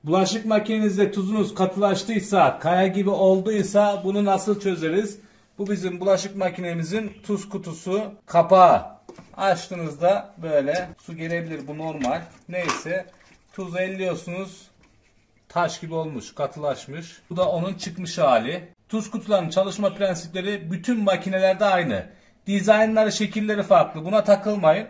Bulaşık makinenizde tuzunuz katılaştıysa, kaya gibi olduysa bunu nasıl çözeriz? Bu bizim bulaşık makinemizin tuz kutusu kapağı. Açtığınızda böyle su gelebilir, bu normal. Neyse, tuzu elliyorsunuz. Taş gibi olmuş, katılaşmış. Bu da onun çıkmış hali. Tuz kutularının çalışma prensipleri bütün makinelerde aynı. Dizaynları, şekilleri farklı. Buna takılmayın.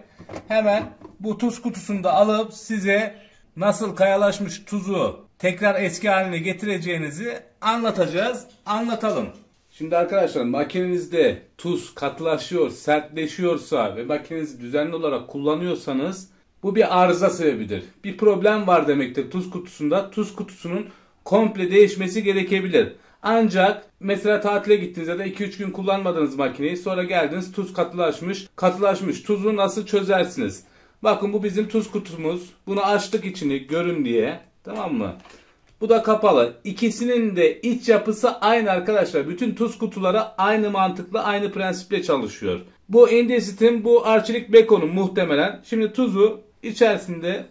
Hemen bu tuz kutusunu da alıp size nasıl kayalaşmış tuzu tekrar eski haline getireceğinizi anlatacağız. Anlatalım. Şimdi arkadaşlar, makinenizde tuz katılaşıyor, sertleşiyorsa ve makinenizi düzenli olarak kullanıyorsanız bu bir arıza sebebidir. Bir problem var demektir tuz kutusunda. Tuz kutusunun komple değişmesi gerekebilir. Ancak mesela tatile gittiniz ya da 2-3 gün kullanmadınız makineyi. Sonra geldiniz, tuz katılaşmış. Katılaşmış tuzu nasıl çözersiniz? Bakın, bu bizim tuz kutumuz. Bunu açtık içini görün diye. Tamam mı? Bu da kapalı. İkisinin de iç yapısı aynı arkadaşlar. Bütün tuz kutuları aynı mantıkla, aynı prensiple çalışıyor. Bu Indesit'in, bu Arçelik Beko'nun muhtemelen. Şimdi tuzu içerisinde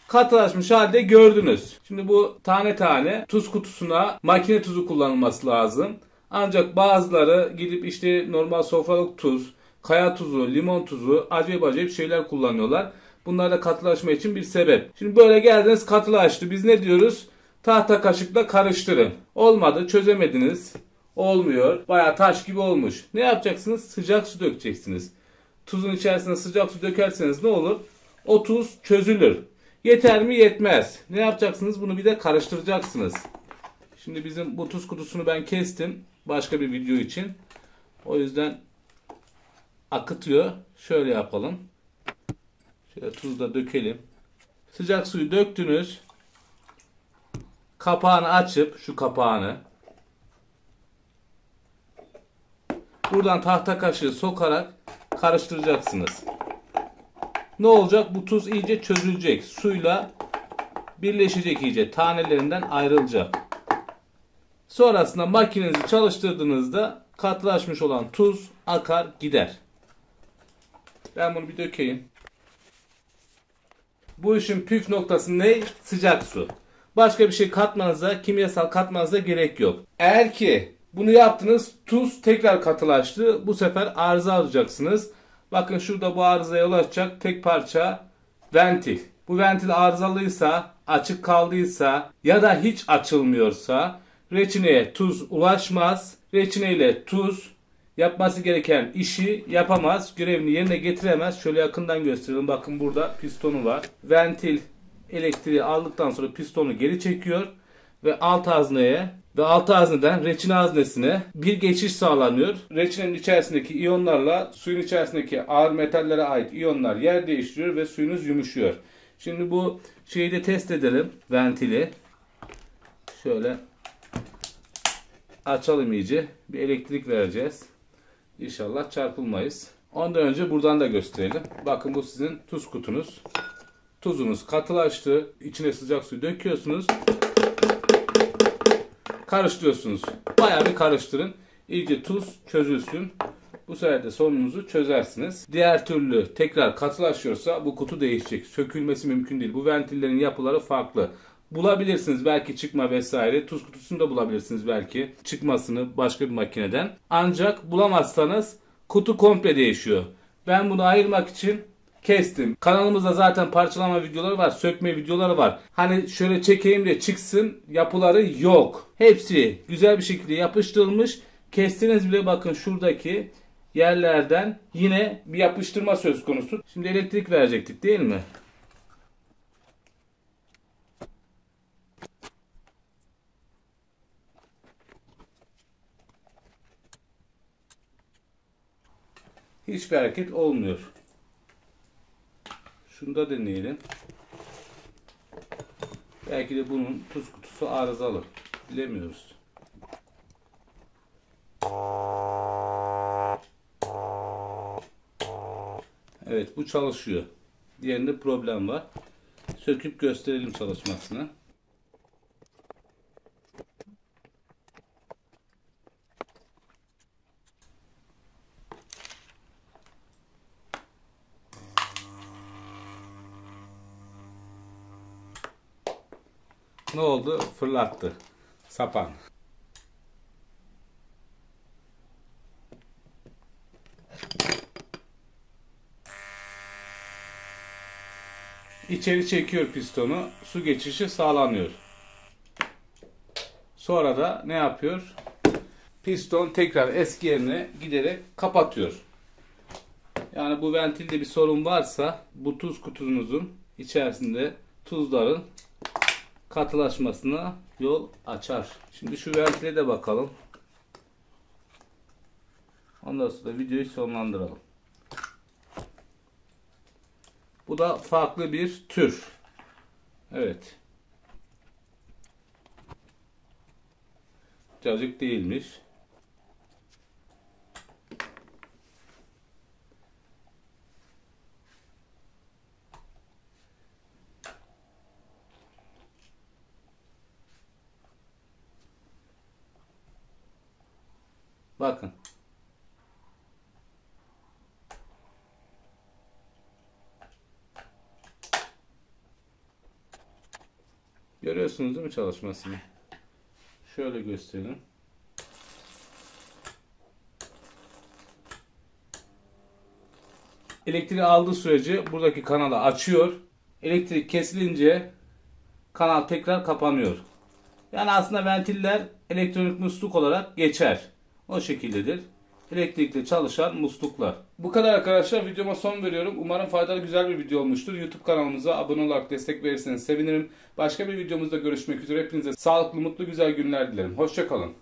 katılaşmış halde gördünüz. Şimdi bu tane tane tuz kutusuna makine tuzu kullanılması lazım. Ancak bazıları gidip işte normal sofralık tuz, kaya tuzu, limon tuzu, acayip şeyler kullanıyorlar. Bunlar da katılaşma için bir sebep. Şimdi böyle geldiniz, katılaştı. Biz ne diyoruz? Tahta kaşıkla karıştırın. Olmadı, çözemediniz. Olmuyor. Bayağı taş gibi olmuş. Ne yapacaksınız? Sıcak su dökeceksiniz. Tuzun içerisine sıcak su dökerseniz ne olur? O tuz çözülür. Yeter mi? Yetmez. Ne yapacaksınız? Bunu bir de karıştıracaksınız. Şimdi bizim bu tuz kutusunu ben kestim. Başka bir video için. O yüzden akıtıyor. Şöyle yapalım. Şöyle tuzu da dökelim. Sıcak suyu döktünüz. Kapağını açıp, şu kapağını, buradan tahta kaşığı sokarak karıştıracaksınız. Ne olacak? Bu tuz iyice çözülecek. Suyla birleşecek iyice. Tanelerinden ayrılacak. Sonrasında makinenizi çalıştırdığınızda katılaşmış olan tuz akar gider. Ben bunu bir dökeyim. Bu işin püf noktası ne? Sıcak su. Başka bir şey katmanıza, kimyasal katmanıza gerek yok. Eğer ki bunu yaptınız, tuz tekrar katılaştı. Bu sefer arıza alacaksınız. Bakın şurada bu arızaya yol açacak tek parça ventil. Bu ventil arızalıysa, açık kaldıysa ya da hiç açılmıyorsa reçineye tuz ulaşmaz. Reçine ile tuz yapması gereken işi yapamaz. Görevini yerine getiremez. Şöyle yakından gösterelim. Bakın burada pistonu var. Ventil elektriği aldıktan sonra pistonu geri çekiyor ve alt hazneye ve alt hazneden reçine haznesine bir geçiş sağlanıyor. Reçinenin içerisindeki iyonlarla suyun içerisindeki ağır metallere ait iyonlar yer değiştiriyor ve suyunuz yumuşuyor. Şimdi bu şeyi de test edelim. Ventili. Şöyle açalım iyice. Bir elektrik vereceğiz. İnşallah çarpılmayız. Ondan önce buradan da gösterelim. Bakın, bu sizin tuz kutunuz. Tuzunuz katılaştı. İçine sıcak su döküyorsunuz. Karıştırıyorsunuz. Bayağı bir karıştırın. İyice tuz çözülsün. Bu sefer de sorununuzu çözersiniz. Diğer türlü tekrar katılaşıyorsa bu kutu değişecek. Sökülmesi mümkün değil. Bu ventillerin yapıları farklı. Bulabilirsiniz belki çıkma vesaire. Tuz kutusunu da bulabilirsiniz belki. Çıkmasını başka bir makineden. Ancak bulamazsanız kutu komple değişiyor. Ben bunu ayırmak için kestim. Kanalımızda zaten parçalama videoları var, sökme videoları var. Hani şöyle çekeyim de çıksın yapıları yok. Hepsi güzel bir şekilde yapıştırılmış. Kestiğiniz bile bakın şuradaki yerlerden yine bir yapıştırma söz konusu. Şimdi elektrik verecektik değil mi? Hiçbir hareket olmuyor. Şunu da deneyelim. Belki de bunun tuz kutusu arızalı. Bilemiyoruz. Evet, bu çalışıyor. Diğerinde problem var. Söküp gösterelim çalışmasını. Ne oldu? Fırlattı. Sapan. İçeri çekiyor pistonu. Su geçişi sağlanıyor. Sonra da ne yapıyor? Piston tekrar eski yerine giderek kapatıyor. Yani bu ventilde bir sorun varsa bu tuz kutunuzun içerisinde tuzların katılaşmasına yol açar. Şimdi şu ventile de bakalım. Ondan sonra videoyu sonlandıralım. Bu da farklı bir tür. Evet. Cacık değilmiş. Bakın. Görüyorsunuz değil mi çalışmasını? Şöyle göstereyim. Elektriği aldığı sürece buradaki kanalı açıyor. Elektrik kesilince kanal tekrar kapanıyor. Yani aslında ventiller elektronik musluk olarak geçer. O şekildedir. Elektrikli çalışan musluklar. Bu kadar arkadaşlar. Videoma son veriyorum. Umarım faydalı güzel bir video olmuştur. YouTube kanalımıza abone olarak destek verirseniz sevinirim. Başka bir videomuzda görüşmek üzere. Hepinize sağlıklı, mutlu, güzel günler dilerim. Hoşça kalın.